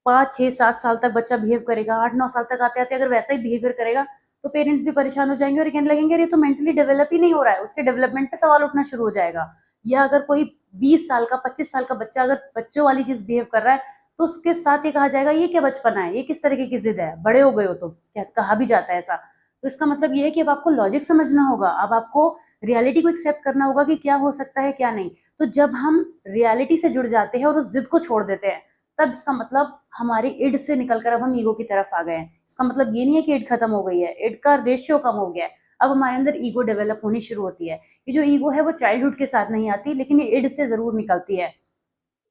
5 6 7 साल तक बच्चा बिहेव करेगा, 8 9 साल तक आते आते अगर वैसा ही बिहेवियर करेगा तो पेरेंट्स भी परेशान हो जाएंगे और कहने लगेंगे ये तो मेंटली डेवलप ही नहीं हो रहा है, उसके डेवलपमेंट पे सवाल उठना शुरू हो जाएगा। या अगर कोई 20 साल का 25 साल का बच्चा अगर बच्चों वाली चीज बिहेव कर रहा है तो उसके साथ ये कहा जाएगा ये क्या बचपना है, ये किस तरीके की जिद है, बड़े हो गए हो तो कहा भी जाता है ऐसा। तो इसका मतलब ये है कि अब आपको लॉजिक समझना होगा, अब आपको रियलिटी को एक्सेप्ट करना होगा कि क्या हो सकता है क्या नहीं। तो जब हम रियलिटी से जुड़ जाते हैं और उस जिद को छोड़ देते हैं, तब इसका मतलब हमारी इड से निकलकर अब हम ईगो की तरफ आ गए हैं। इसका मतलब ये नहीं है कि इड खत्म हो गई है, इड का रेशियो कम हो गया है, अब हमारे अंदर ईगो डेवलप होनी शुरू होती है। ये जो ईगो है वो चाइल्डहुड के साथ नहीं आती, लेकिन ये इड से जरूर निकलती है।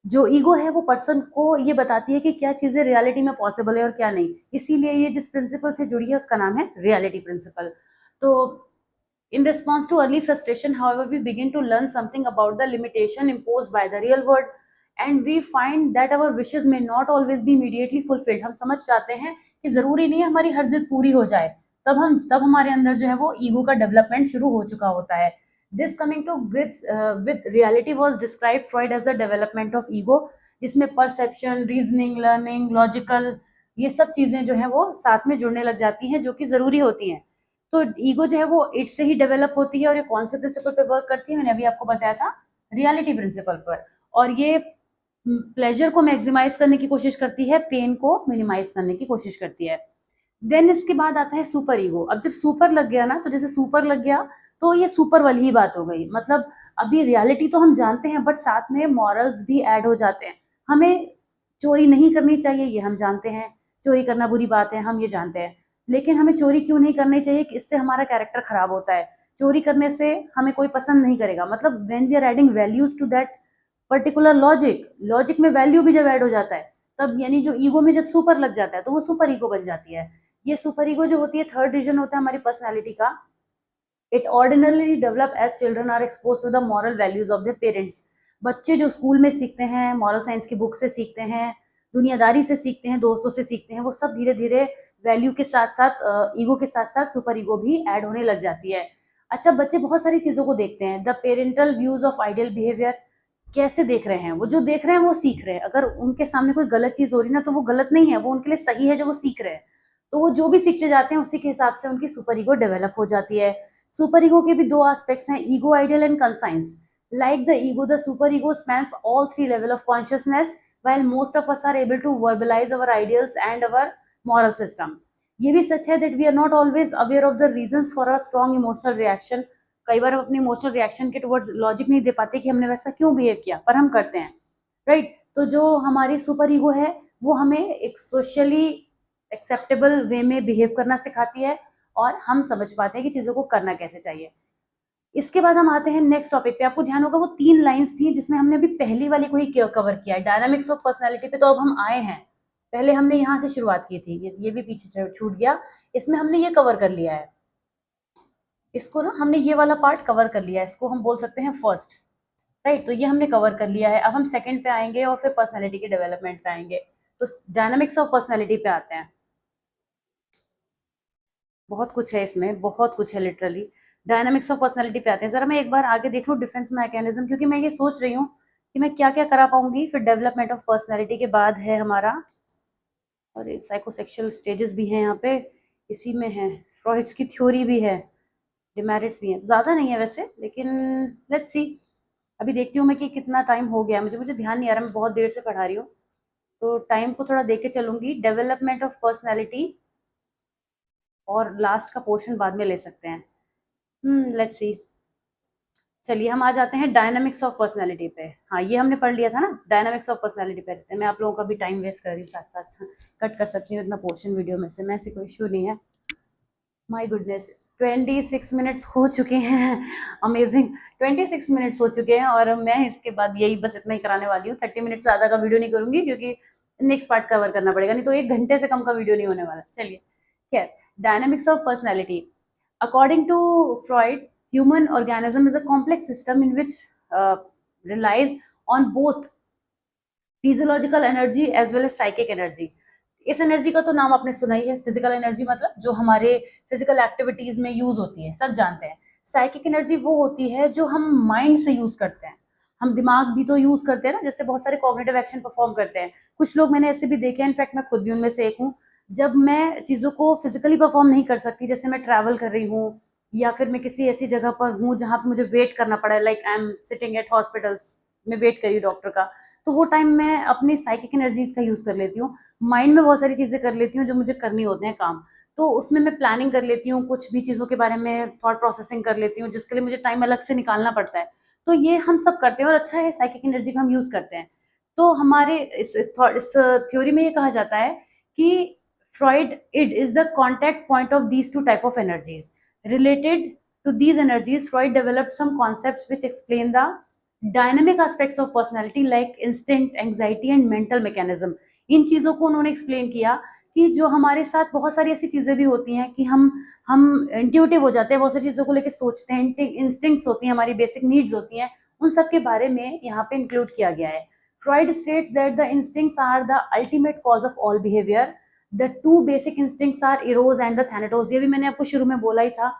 जो ईगो है वो पर्सन को ये बताती है कि क्या चीजें रियलिटी में पॉसिबल है और क्या नहीं। इसीलिए ये जिस प्रिंसिपल से जुड़ी है उसका नाम है रियलिटी प्रिंसिपल। तो in response to early frustration, however, we begin to learn something about the limitation imposed by the real world, and we find that our wishes may not always be immediately fulfilled. हम समझ जाते हैं कि जरूरी नहीं है हमारी हर जिद पूरी हो जाए। तब हमारे अंदर जो है वो ईगो का डेवलपमेंट शुरू हो चुका होता है। This coming to with reality was describe Freud as the development of ego, जिसमें परसेप्शन, रीजनिंग, लर्निंग, लॉजिकल, ये सब चीजें जो है वो साथ में जुड़ने लग जाती हैं, जो कि जरूरी होती हैं। तो ईगो जो है वो इट से ही डेवलप होती है और ये कौन से प्रिंसिपल पे वर्क करती है, मैंने अभी आपको बताया था, रियलिटी प्रिंसिपल पर। और ये प्लेजर को मैक्सिमाइज करने की कोशिश करती है, पेन को मिनिमाइज करने की कोशिश करती है। देन इसके बाद आता है सुपर ईगो। अब जब सुपर लग गया ना, तो जैसे सुपर लग गया तो ये सुपर वाली ही बात हो गई। मतलब अभी रियलिटी तो हम जानते हैं बट साथ में मॉरल्स भी ऐड हो जाते हैं। हमें चोरी नहीं करनी चाहिए ये हम जानते हैं, चोरी करना बुरी बात है हम ये जानते हैं, लेकिन हमें चोरी क्यों नहीं करनी चाहिए कि इससे हमारा कैरेक्टर खराब होता है, चोरी करने से हमें कोई पसंद नहीं करेगा। मतलब when we are adding values to that particular logic, logic में वैल्यू भी जब ऐड हो जाता है तब, यानी जो ईगो में जब सुपर लग जाता है तो वो सुपर ईगो बन जाती है। ये सुपर ईगो जो होती है थर्ड रीजन होता है हमारी पर्सनैलिटी का। It ordinarily develop as children are expose to the moral values of their parents. बच्चे जो स्कूल में सीखते हैं, मॉरल साइंस की बुक से सीखते हैं, दुनियादारी से सीखते हैं, दोस्तों से सीखते हैं, वो सब धीरे धीरे वैल्यू के साथ साथ ईगो के साथ साथ सुपर ईगो भी ऐड होने लग जाती है। अच्छा, बच्चे बहुत सारी चीजों को देखते हैं। The parental views of ideal behaviour, कैसे देख रहे हैं, वो जो देख रहे हैं वो सीख रहे हैं। अगर उनके सामने कोई गलत चीज हो रही है ना, तो वो गलत नहीं है, वो उनके लिए सही है जो वो सीख रहे हैं। तो वो जो भी सीखते जाते हैं उसी के हिसाब से उनकी सुपर ईगो डेवलप हो जाती है। सुपर ईगो के भी दो एस्पेक्ट्स हैं, ego ideal and conscience. Like the ego, the super ego spans all three level of consciousness, while most of us are able to verbalize our ideals and our moral system. ये भी सच है that we are not always aware of the reasons for a strong emotional reaction. कई बार हम अपनी emotional reaction के towards logic नहीं दे पाते कि हमने वैसा क्यों बिहेव किया, पर हम करते हैं, राइट। तो जो हमारी सुपर ईगो है वो हमें एक सोशली एक्सेप्टेबल वे में बिहेव करना सिखाती है और हम समझ पाते हैं कि चीज़ों को करना कैसे चाहिए। इसके बाद हम आते हैं नेक्स्ट टॉपिक पे। आपको ध्यान होगा वो 3 लाइंस थी जिसमें हमने अभी पहली वाली को ही कवर किया है, डायनामिक्स ऑफ पर्सनैलिटी पे तो अब हम आए हैं। पहले हमने यहाँ से शुरुआत की थी, ये भी पीछे छूट गया, इसमें हमने ये कवर कर लिया है। इसको ना हमने ये वाला पार्ट कवर कर लिया है, इसको हम बोल सकते हैं फर्स्ट, राइट। तो ये हमने कवर कर लिया है। अब हम सेकंड पे आएंगे और फिर पर्सनैलिटी के डेवलपमेंट पे आएंगे। तो डायनामिक्स ऑफ पर्सनैलिटी पे आते हैं। बहुत कुछ है इसमें, बहुत कुछ है लिटरली। डायनामिक्स ऑफ पर्सनैलिटी पे आते हैं। जरा मैं एक बार आगे देख लूँ डिफेंस मैकेनिज्म, क्योंकि मैं ये सोच रही हूँ कि मैं क्या क्या करा पाऊंगी। फिर डेवलपमेंट ऑफ पर्सनैलिटी के बाद है हमारा, और साइकोसेक्सुअल स्टेजेस भी हैं यहाँ पे, इसी में है। फ्रॉइड्स की थ्योरी भी है, डिमेरिट्स भी हैं, ज़्यादा नहीं है वैसे, लेकिन लेट्स सी। अभी देखती हूँ मैं कि कितना टाइम हो गया, मुझे ध्यान नहीं आ रहा, मैं बहुत देर से पढ़ा रही हूँ, तो टाइम को थोड़ा देख के चलूंगी। डेवलपमेंट ऑफ पर्सनैलिटी और लास्ट का पोर्शन बाद में ले सकते हैं। Let's see. चलिए हम आ जाते हैं डायनामिक्स ऑफ पर्सनैलिटी पे। हाँ, ये हमने पढ़ लिया था ना, डायनामिक्स ऑफ पर्सनैलिटी पे रहते हैं। मैं आप लोगों का भी टाइम वेस्ट कर रही हूँ, साथ साथ कट कर सकती हूँ इतना पोर्शन वीडियो में से, मैं ऐसे कोई इशू नहीं है। माय गुडनेस, 26 मिनट्स हो चुके हैं। अमेजिंग, 26 मिनट्स हो चुके हैं, और मैं इसके बाद यही बस इतना ही कराने वाली हूँ। 30 मिनट से ज़्यादा का वीडियो नहीं करूँगी, क्योंकि नेक्स्ट पार्ट कवर करना पड़ेगा, नहीं तो 1 घंटे से कम का वीडियो नहीं होने वाला। चलिए, खैर, dynamics of personality. According to Freud, human organism is a complex system in which relies on both physiological energy as well as psychic energy. इस एनर्जी का तो नाम आपने सुना ही है, फिजिकल एनर्जी मतलब जो हमारे फिजिकल एक्टिविटीज में यूज होती है, सब जानते हैं। साइकिक एनर्जी वो होती है जो हम माइंड से यूज करते हैं, हम दिमाग भी तो यूज करते हैं ना, जैसे बहुत सारे कॉग्निटिव एक्शन परफॉर्म करते हैं। कुछ लोग मैंने ऐसे भी देखे हैं, इनफैक्ट मैं खुद भी उनमें से एक हूँ। जब मैं चीज़ों को फिजिकली परफॉर्म नहीं कर सकती, जैसे मैं ट्रैवल कर रही हूँ, या फिर मैं किसी ऐसी जगह पर हूँ जहाँ पर मुझे वेट करना पड़ा है, like I am sitting at hospitals में वेट करी डॉक्टर का, तो वो टाइम मैं अपनी साइकिक एनर्जीज का यूज़ कर लेती हूँ। माइंड में बहुत सारी चीज़ें कर लेती हूँ जो मुझे करनी होते हैं काम, तो उसमें मैं प्लानिंग कर लेती हूँ, कुछ भी चीज़ों के बारे में थॉट प्रोसेसिंग कर लेती हूँ, जिसके लिए मुझे टाइम अलग से निकालना पड़ता है। तो ये हम सब करते हैं, और अच्छा है साइकिक एनर्जी का हम यूज़ करते हैं। तो हमारे इस थ्योरी में ये कहा जाता है कि Freud id is the contact point of these two type of energies. Related to these energies, Freud developed some concepts which explain the dynamic aspects of personality like instinct, anxiety and mental mechanism। इन चीज़ों को उन्होंने explain किया कि जो हमारे साथ बहुत सारी ऐसी चीज़ें भी होती हैं कि हम इंट्यूटिव हो जाते हैं, बहुत सारी चीज़ों को लेकर सोचते हैं, इंस्टिंक्ट्स होती हैं, हमारी बेसिक नीड्स होती हैं, उन सब के बारे में यहाँ पे इंक्लूड किया गया है। Freud states that the instincts are the ultimate cause of all behaviour. The 2 basic instincts are eros and the thanatos. ये भी मैंने आपको शुरू में बोला ही था।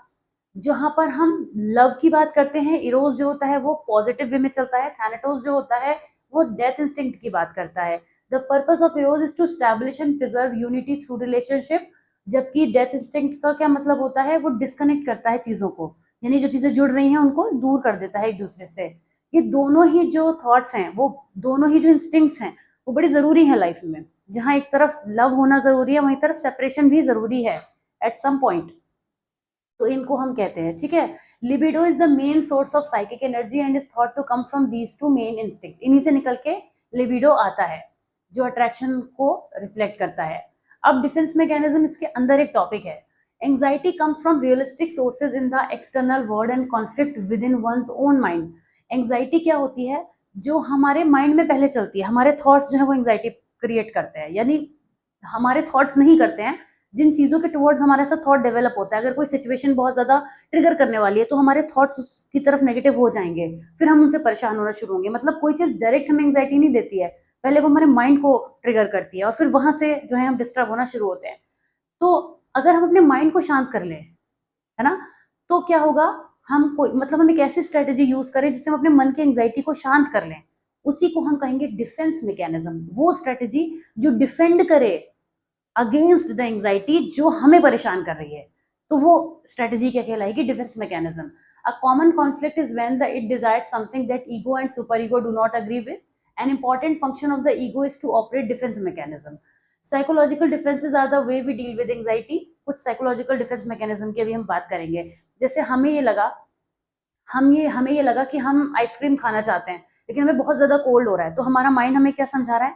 जहां पर हम लव की बात करते हैं, इरोज जो होता है वो पॉजिटिव वे में चलता है, थैनेटोस जो होता है वो डेथ इंस्टिंक्ट की बात करता है। The purpose of eros is to establish and preserve unity through relationship, जबकि डेथ इंस्टिंक्ट का क्या मतलब होता है, वो डिस्कनेक्ट करता है चीजों को, यानी जो चीजें जुड़ रही हैं उनको दूर कर देता है एक दूसरे से। ये दोनों ही जो थॉट्स हैं, वो दोनों ही जो इंस्टिंक्ट्स हैं, वो बड़ी जरूरी है लाइफ में। जहां एक तरफ लव होना जरूरी है, वहीं तरफ सेपरेशन भी जरूरी है एट सम पॉइंट। तो इनको हम कहते हैं, ठीक है। Libido is the main source of psychic energy and is thought to come from these 2 main instincts. इन्हीं से निकल के लिबिडो आता है, जो अट्रैक्शन को रिफ्लेक्ट करता है। अब डिफेंस मैकेनिज्म इसके अंदर एक टॉपिक है। Anxiety comes from realistic sources in the external world and conflict with in one's own mind. Anxiety क्या होती है, जो हमारे माइंड में पहले चलती है, हमारे थॉट्स जो है वो एंग्जाइटी क्रिएट करते हैं, यानी हमारे थॉट्स नहीं करते हैं, जिन चीज़ों के टुवर्ड्स हमारे साथ थॉट डेवलप होता है। अगर कोई सिचुएशन बहुत ज़्यादा ट्रिगर करने वाली है, तो हमारे थॉट्स उसकी तरफ नेगेटिव हो जाएंगे, फिर हम उनसे परेशान होना शुरू होंगे। मतलब कोई चीज़ डायरेक्ट हमें एंग्जाइटी नहीं देती है, पहले वो हमारे माइंड को ट्रिगर करती है, और फिर वहां से जो है हम डिस्टर्ब होना शुरू होते हैं। तो अगर हम अपने माइंड को शांत कर लें, है ना, तो क्या होगा, हम कोई मतलब हम एक ऐसी स्ट्रेटेजी यूज करें जिससे हम अपने मन की एंग्जाइटी को शांत कर लें, उसी को हम कहेंगे डिफेंस मैकेनिज्म। वो स्ट्रेटेजी जो डिफेंड करे अगेंस्ट द एंग्जाइटी जो हमें परेशान कर रही है, तो वो स्ट्रेटेजी क्या कहलाएगी, defence mechanism. A common conflict is when the id desires something that ego and super ego do not agree with. An important function of the ego is to operate defence mechanism. Psychological defences are the way we deal with anxiety. कुछ psychological defence mechanism की अभी हम बात करेंगे। जैसे हमें ये लगा कि हम आइसक्रीम खाना चाहते हैं, लेकिन हमें बहुत ज्यादा कोल्ड हो रहा है, तो हमारा माइंड हमें क्या समझा रहा है,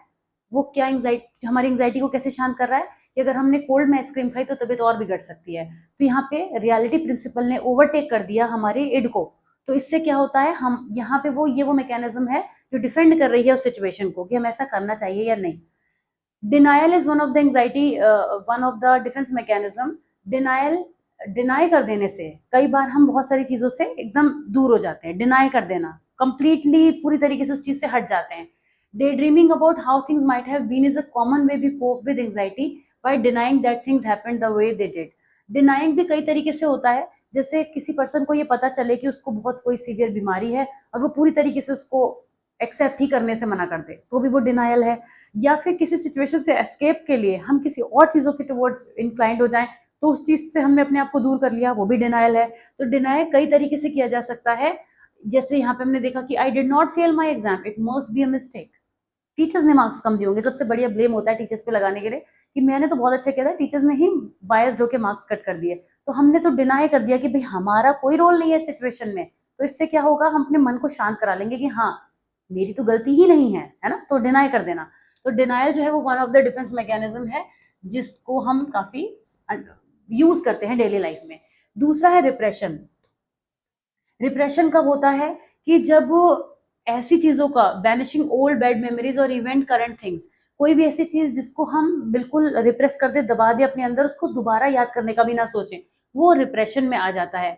वो क्या एंग्जाइटी, हमारी एंग्जाइटी को कैसे शांत कर रहा है कि अगर हमने कोल्ड में आइसक्रीम खाई तो तबीयत और बिगड़ सकती है। तो यहाँ पे रियलिटी प्रिंसिपल ने ओवरटेक कर दिया हमारे इड को। तो इससे क्या होता है, हम यहाँ पे वो मैकेनिज्म है जो डिफेंड कर रही है उस सिचुएशन को कि हम ऐसा करना चाहिए या नहीं। Denial is one of the anxiety, one of the defence mechanism. Deny कर देने से कई बार हम बहुत सारी चीजों से एकदम दूर हो जाते हैं। डिनाई कर देना, कंप्लीटली पूरी तरीके से उस चीज से हट जाते हैं। Day dreaming about how things might have been is a common way we cope with anxiety by denying that things happened the way they did. Denying भी कई तरीके से होता है, जैसे किसी पर्सन को ये पता चले कि उसको बहुत कोई सीवियर बीमारी है और वो पूरी तरीके से उसको एक्सेप्ट ही करने से मना कर दे, तो भी वो डिनायल है। या फिर किसी सिचुएशन से एस्केप के लिए हम किसी और चीज़ों के टुवर्ड्स इंक्लाइंड हो जाएं, तो उस चीज़ से हमने अपने आप को दूर कर लिया, वो भी डिनायल है। तो डिनायल कई तरीके से किया जा सकता है। जैसे यहाँ पे हमने देखा कि I did not fail my exam, it must be a mistake. Teachers ने मार्क्स कम दिए होंगे, सबसे बढ़िया ब्लेम होता है टीचर्स पे लगाने के लिए कि मैंने तो बहुत अच्छा किया था, टीचर्स ने ही बायस्ड होकर मार्क्स कट कर दिए। तो हमने तो डिनाई कर दिया कि भाई हमारा कोई रोल नहीं है सिचुएशन में। तो इससे क्या होगा, हम अपने मन को शांत करा लेंगे कि हाँ मेरी तो गलती ही नहीं है ना, तो डिनाई कर देना। तो डिनायल जो है वो one of the defence mechanism है जिसको हम काफी यूज करते हैं डेली लाइफ में। दूसरा है रिप्रेशन। रिप्रेशन कब होता है कि जब ऐसी चीजों का वैनिशिंग ओल्ड बैड मेमोरीज और इवेंट करंट थिंग्स, कोई भी ऐसी चीज जिसको हम बिल्कुल रिप्रेस कर दे, दबा दे अपने अंदर, उसको दोबारा याद करने का भी ना सोचें, वो रिप्रेशन में आ जाता है।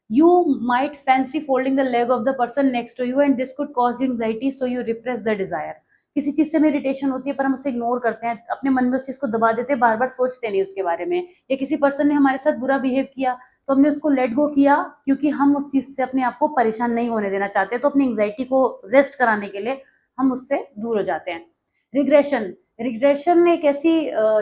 You might fancy folding the leg of the person next to you and this could cause anxiety, so you repress the desire. किसी चीज से हमें इरिटेशन होती है पर हम उसे इग्नोर करते हैं, अपने मन में उस चीज को दबा देते हैं, बार बार सोचते नहीं उसके बारे में। या किसी पर्सन ने हमारे साथ बुरा बिहेव किया तो हमने उसको लेट गो किया क्योंकि हम उस चीज से अपने आप को परेशान नहीं होने देना चाहते, तो अपनी एंजाइटी को रेस्ट कराने के लिए हम उससे दूर हो जाते हैं। रिग्रेशन। रिग्रेशन एक ऐसी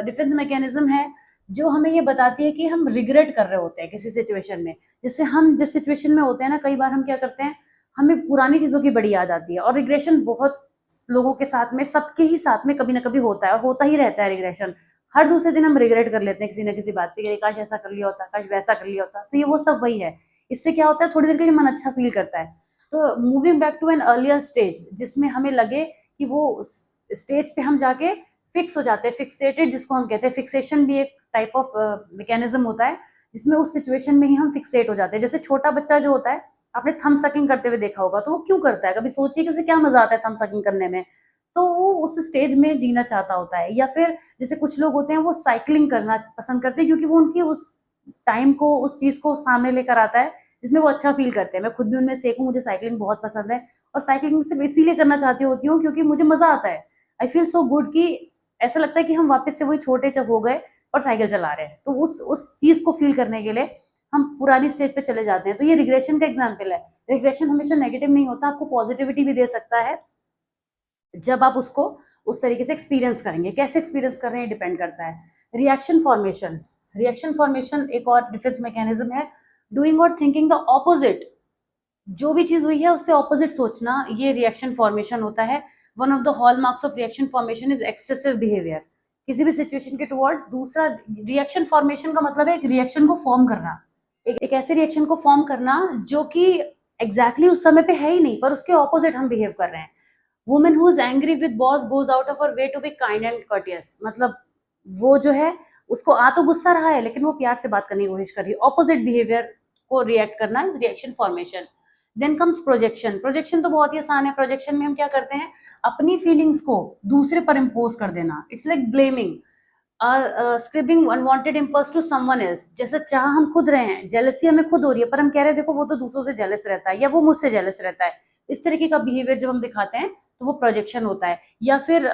डिफेंस मैकेनिज्म है जो हमें ये बताती है कि हम रिग्रेट कर रहे होते हैं किसी सिचुएशन में। जैसे हम जिस सिचुएशन में होते हैं ना, कई बार हम क्या करते हैं, हमें पुरानी चीजों की बड़ी याद आती है। और रिग्रेशन बहुत लोगों के साथ में, सबके ही साथ में कभी ना कभी होता है और होता ही रहता है रिग्रेशन। हर दूसरे दिन हम रिग्रेट कर लेते हैं किसी ना किसी बात पे, काश ऐसा कर लिया होता, काश वैसा कर लिया होता। तो ये वो सब वही है। इससे क्या होता है, थोड़ी देर के लिए मन अच्छा फील करता है। तो moving back to an earlier stage जिसमें हमें लगे कि वो स्टेज पे हम जाके फिक्स हो जाते हैं, फिक्सेटेड जिसको हम कहते हैं। फिक्सेशन भी एक टाइप ऑफ मैकेनिज्म होता है जिसमें उस सिचुएशन में ही हम फिक्सेट हो जाते हैं। जैसे छोटा बच्चा जो होता है, आपने थम सकिंग करते हुए देखा होगा, तो वो क्यों करता है, कभी सोचिए कि उसे क्या मजा आता है थम सकिंग करने में। तो वो उस स्टेज में जीना चाहता होता है। या फिर जैसे कुछ लोग होते हैं वो साइकिलिंग करना पसंद करते हैं क्योंकि वो उनकी उस टाइम को, उस चीज को सामने लेकर आता है जिसमें वो अच्छा फील करते हैं। मैं खुद भी उनमें से एक हूँ, मुझे साइकिलिंग बहुत पसंद है और साइकिलिंग सिर्फ इसीलिए करना चाहती होती हूँ क्योंकि मुझे मजा आता है। आई फील सो गुड कि ऐसा लगता है कि हम वापस से वही छोटे जब हो गए और साइकिल चला रहे हैं। तो उस चीज को फील करने के लिए हम पुरानी स्टेज पे चले जाते हैं। तो ये रिग्रेशन का एग्जाम्पल है। रिग्रेशन हमेशा नेगेटिव नहीं होता, आपको पॉजिटिविटी भी दे सकता है जब आप उसको उस तरीके से एक्सपीरियंस करेंगे। कैसे एक्सपीरियंस कर रहे हैं डिपेंड करता है। Reaction formation. रिएक्शन फॉर्मेशन एक और डिफेंस मैकेनिज्म है। डूइंग और थिंकिंग द ऑपोजिट, जो भी चीज हुई है उससे ऑपोजिट सोचना, ये रिएक्शन फॉर्मेशन होता है। One of the hallmarks of reaction formation is excessive behaviour, किसी भी सिचुएशन के टुवर्ड्स। दूसरा, रिएक्शन फॉर्मेशन का मतलब है एक रिएक्शन को फॉर्म करना, एक ऐसे रिएक्शन को फॉर्म करना जो कि एग्जैक्टली उस समय पे है ही नहीं पर उसके ऑपोजिट हम बिहेव कर रहे हैं। Women who is angry with boss goes out of her way to be kind and courteous, मतलब वो जो है उसको आ तो गुस्सा रहा है लेकिन वो प्यार से बात करने की कोशिश कर रही है। ऑपोजिट बिहेवियर को रिएक्ट करना is reaction formation. Then comes projection. Projection तो बहुत ही आसान है। प्रोजेक्शन में हम क्या करते हैं, अपनी फीलिंग्स को दूसरे पर इम्पोज कर देना। It's like blaming, ascribing unwanted impulse to someone else. जैसे चाह हम खुद रहे हैं, जेलसी हमें खुद हो रही है पर हम कह रहे हैं देखो वो तो दूसरों से जेलस रहता है या वो मुझसे जेलस रहता है। इस तरीके का बिहेवियर जब हम दिखाते हैं तो वो प्रोजेक्शन होता है। या फिर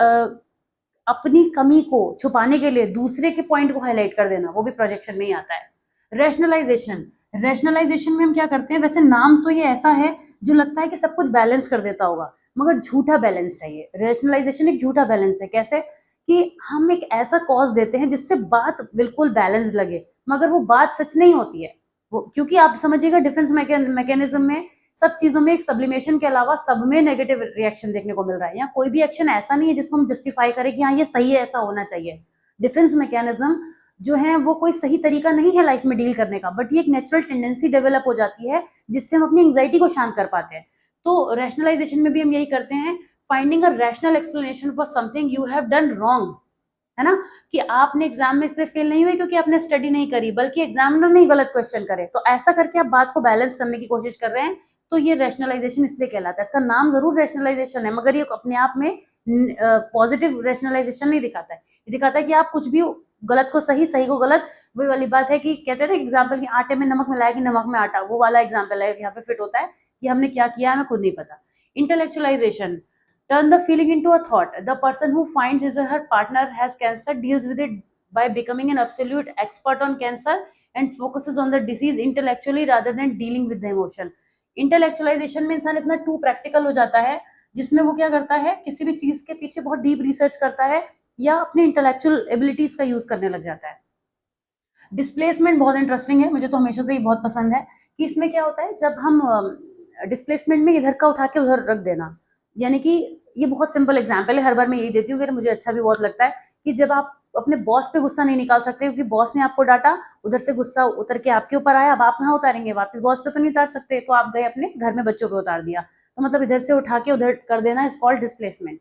अपनी कमी को छुपाने के लिए दूसरे के पॉइंट को हाईलाइट कर देना, वो भी प्रोजेक्शन में ही आता है। रैशनलाइजेशन। रैशनलाइजेशन में हम क्या करते हैं, वैसे नाम तो ये ऐसा है जो लगता है कि सब कुछ बैलेंस कर देता होगा मगर झूठा बैलेंस है ये। रैशनलाइजेशन एक झूठा बैलेंस है। कैसे कि हम एक ऐसा कॉज देते हैं जिससे बात बिल्कुल बैलेंस लगे मगर वो बात सच नहीं होती है। वो क्योंकि आप समझिएगा डिफेंस मैकेनिज्म में सब चीजों में एक सब्लिमेशन के अलावा सब में नेगेटिव रिएक्शन देखने को मिल रहा है। यहाँ कोई भी एक्शन ऐसा नहीं है जिसको हम जस्टिफाई करें कि हाँ ये सही है, ऐसा होना चाहिए। डिफेंस मैकेनिज्म जो है वो कोई सही तरीका नहीं है लाइफ में डील करने का, बट ये एक नेचुरल टेंडेंसी डेवलप हो जाती है जिससे हम अपनी एंग्जाइटी को शांत कर पाते हैं। तो रैशनलाइजेशन में भी हम यही करते हैं, finding a rational explanation for something you have done wrong, है ना, कि आपने एग्जाम में इसलिए फेल नहीं हुए क्योंकि आपने स्टडी नहीं करी बल्कि एग्जामिनर ने ही गलत क्वेश्चन करे। तो ऐसा करके आप बात को बैलेंस करने की कोशिश कर रहे हैं, तो ये रैशनलाइजेशन इसलिए कहलाता है। इसका नाम जरूर रैशनलाइजेशन है मगर ये अपने आप में पॉजिटिव रैशनलाइजेशन नहीं दिखाता है। ये दिखाता है कि आप कुछ भी गलत को सही, सही को गलत। वही वाली बात है कि कहते हैं ना एग्जाम्पल कि आटे में नमक मिलाया कि नमक में आटा, वो वाला एग्जाम्पल है यहाँ पे फिट होता है कि हमने क्या किया हमें खुद नहीं पता। Intellectualisation. Turn the feeling into a thought. The person who finds his or her partner has cancer deals with it by becoming an absolute expert on cancer and focuses on the disease intellectually rather than dealing with the emotion. Intellectualisation में इंसान इतना to practical हो जाता है, जिसमें वो क्या करता है, किसी भी चीज के पीछे बहुत डीप रिसर्च करता है या अपनी इंटेलेक्चुअल एबिलिटीज का यूज करने लग जाता है। डिस्प्लेसमेंट बहुत इंटरेस्टिंग है, मुझे तो हमेशा से ही बहुत पसंद है कि इसमें क्या होता है, जब हम डिस्प्लेसमेंट में इधर का उठा के उधर रख देना, यानी कि ये बहुत सिंपल एग्जांपल है, हर बार मैं यही देती हूँ, फिर मुझे अच्छा भी बहुत लगता है कि जब आप अपने बॉस पे गुस्सा नहीं निकाल सकते क्योंकि बॉस ने आपको डांटा, उधर से गुस्सा उतर के आपके ऊपर आया, अब आप कहाँ उतारेंगे, वापस बॉस पे तो नहीं उतार सकते, तो आप गए अपने घर में बच्चों पे उतार दिया, तो मतलब इधर से उठा के उधर कर देना is called displacement,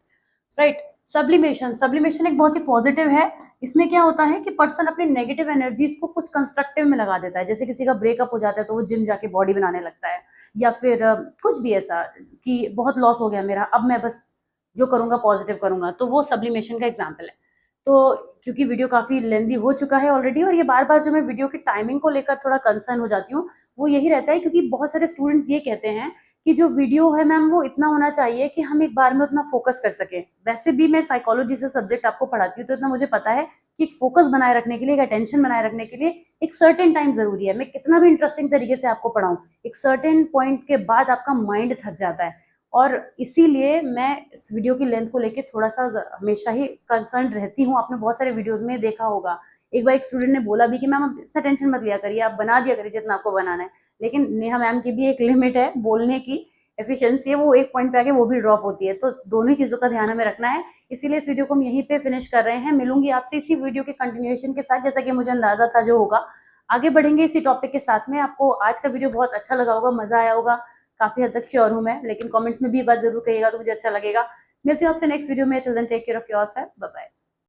right. Sublimation एक बहुत ही पॉजिटिव है। इसमें क्या होता है कि पर्सन अपने नेगेटिव एनर्जीज को कुछ कंस्ट्रक्टिव में लगा देता है, जैसे किसी का ब्रेकअप हो जाता है तो वो जिम जाके बॉडी बनाने लगता है, या फिर कुछ भी ऐसा कि बहुत लॉस हो गया मेरा, अब मैं बस जो करूंगा पॉजिटिव करूंगा, तो वो सब्लिमेशन का एग्जाम्पल है। तो क्योंकि वीडियो काफी लेंदी हो चुका है ऑलरेडी, और ये बार बार जो मैं वीडियो की टाइमिंग को लेकर थोड़ा कंसर्न हो जाती हूँ, वो यही रहता है क्योंकि बहुत सारे स्टूडेंट्स ये कहते हैं कि जो वीडियो है मैम वो इतना होना चाहिए कि हम एक बार में उतना फोकस कर सकें। वैसे भी मैं साइकोलॉजी से सब्जेक्ट आपको पढ़ाती हूँ, तो इतना मुझे पता है कि एक फोकस बनाए रखने के लिए, एक अटेंशन बनाए रखने के लिए एक सर्टेन टाइम जरूरी है। मैं कितना भी इंटरेस्टिंग तरीके से आपको पढ़ाऊँ, एक सर्टेन पॉइंट के बाद आपका माइंड थक जाता है, और इसीलिए मैं इस वीडियो की लेंथ को लेकर थोड़ा सा हमेशा ही कंसर्न रहती हूँ। आपने बहुत सारे वीडियोज में देखा होगा, एक बार एक स्टूडेंट ने बोला भी कि मैम आप इतना टेंशन मत लिया करिए, आप बना दिया करिए जितना आपको बनाना है, लेकिन नेहा मैम की भी एक लिमिट है, बोलने की एफिशिएंसी है, वो एक पॉइंट पे आके वो भी ड्रॉप होती है, तो दोनों ही चीज़ों का ध्यान हमें रखना है। इसीलिए इस वीडियो को हम यहीं पे फिनिश कर रहे हैं। मिलूंगी आपसे इसी वीडियो के कंटिन्यूएशन के साथ, जैसा कि मुझे अंदाजा था जो होगा। आगे बढ़ेंगे इसी टॉपिक के साथ में। आपको आज का वीडियो बहुत अच्छा लगा होगा, मजा आया होगा, काफी हद तक श्योर हूँ मैं, लेकिन कमेंट्स में भी ये बात जरूर कहिएगा तो मुझे अच्छा लगेगा। मिलती हूँ आपसे नेक्स्ट वीडियो में। Till then take care of yourself, bye bye.